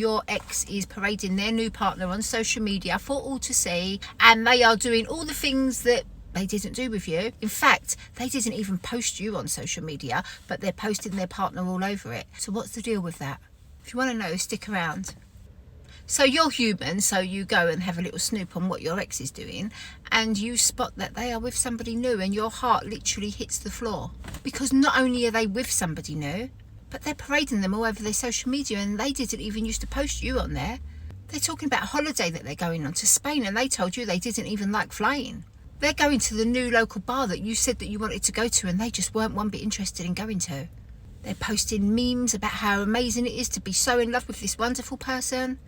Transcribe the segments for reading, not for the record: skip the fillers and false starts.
your ex is parading their new partner on social media for all to see, and they are doing all the things that they didn't do with you. In fact, they didn't even post you on social media, but they're posting their partner all over it. So what's the deal with that? If you want to know, stick around. So you're human, so you go and have a little snoop on what your ex is doing, and you spot that they are with somebody new, and your heart literally hits the floor. Because not only are they with somebody new, but they're parading them all over their social media, and they didn't even used to post you on there. They're talking about a holiday that they're going on to Spain, and they told you they didn't even like flying. They're going to the new local bar that you said that you wanted to go to, and they just weren't one bit interested in going to. They're posting memes about how amazing it is to be so in love with this wonderful person.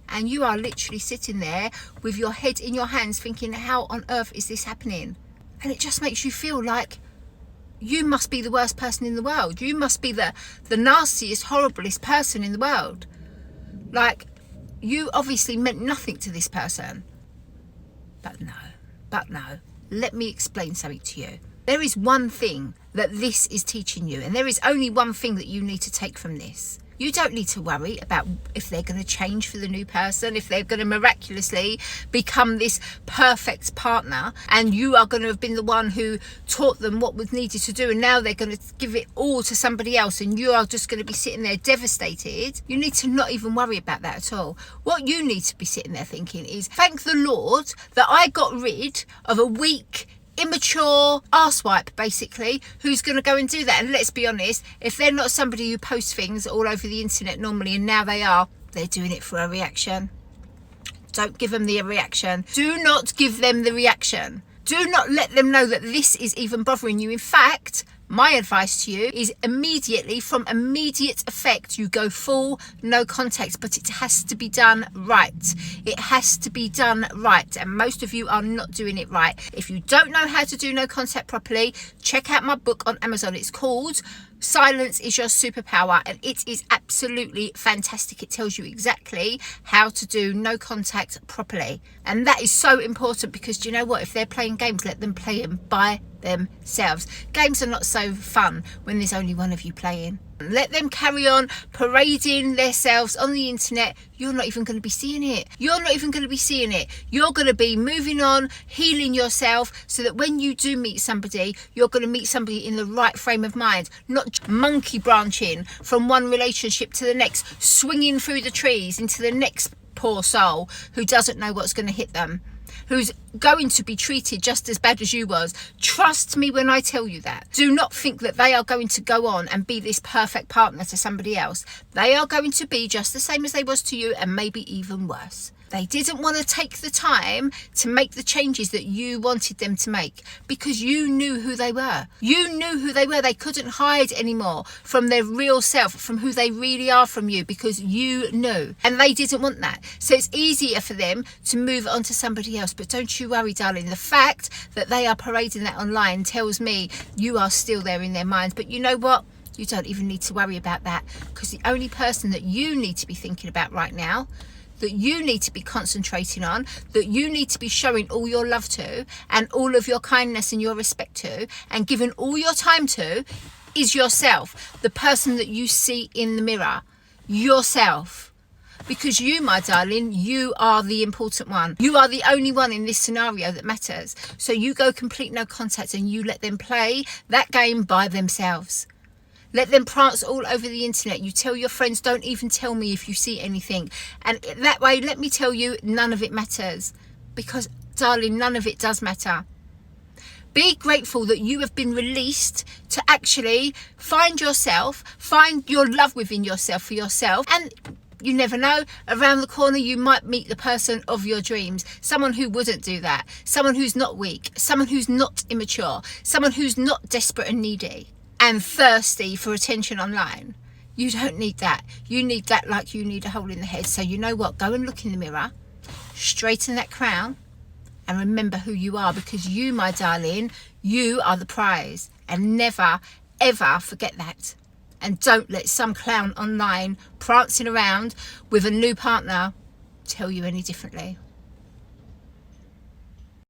And you are literally sitting there with your head in your hands thinking, how on earth is this happening? And it just makes you feel like you must be the worst person in the world. You must be the nastiest, horriblest person in the world. Like, you obviously meant nothing to this person. But no. Let me explain something to you. There is one thing that this is teaching you, and there is only one thing that you need to take from this. You don't need to worry about if they're going to change for the new person, if they're going to miraculously become this perfect partner, and you are going to have been the one who taught them what was needed to do, and now they're going to give it all to somebody else, and you are just going to be sitting there devastated. You need to not even worry about that at all. What you need to be sitting there thinking is, thank the Lord that I got rid of a weak, immature arsewipe, basically, who's going to go and do that. And let's be honest, if they're not somebody who posts things all over the internet normally, and now they are, they're doing it for a reaction. Don't give them the reaction. Do not give them the reaction. Do not let them know that this is even bothering you. In fact, my advice to you is immediately, from immediate effect, you go full no contact, but it has to be done right. It has to be done right, and most of you are not doing it right. If you don't know how to do no contact properly, check out my book on Amazon. It's called Silence is Your Superpower, and it is absolutely fantastic. It tells you exactly how to do no contact properly, and that is so important, because do you know what? If they're playing games, let them play them by themselves. Games are not so fun when there's only one of you playing. Let them carry on parading themselves on the internet. You're not even going to be seeing it. You're going to be moving on, healing yourself, so that when you do meet somebody, you're going to meet somebody in the right frame of mind, not monkey branching from one relationship to the next, swinging through the trees into the next poor soul who doesn't know what's going to hit them, who's going to be treated just as bad as you was. Trust me when I tell you that. Do not think that they are going to go on and be this perfect partner to somebody else. They are going to be just the same as they was to you, and maybe even worse. They didn't want to take the time to make the changes that you wanted them to make, because you knew who they were. You knew who they were. They couldn't hide anymore from their real self, from who they really are from you, because you knew. And they didn't want that. So it's easier for them to move on to somebody else. But don't you worry, darling. The fact that they are parading that online tells me you are still there in their minds. But you know what? You don't even need to worry about that, because the only person that you need to be thinking about right now, that you need to be concentrating on, that you need to be showing all your love to, and all of your kindness and your respect to, and giving all your time to, is yourself. The person that you see in the mirror. Yourself. Because you, my darling, you are the important one. You are the only one in this scenario that matters. So you go complete no contact, and you let them play that game by themselves. Let them prance all over the internet. You tell your friends, don't even tell me if you see anything. And that way, let me tell you, none of it matters. Because, darling, none of it does matter. Be grateful that you have been released to actually find yourself, find your love within yourself for yourself. And you never know, around the corner you might meet the person of your dreams. Someone who wouldn't do that. Someone who's not weak. Someone who's not immature. Someone who's not desperate and needy and thirsty for attention online. You don't need that. You need that like you need a hole in the head. So you know what? Go and look in the mirror, straighten that crown, and remember who you are, because you, my darling, you are the prize. And never, ever forget that. And don't let some clown online prancing around with a new partner tell you any differently.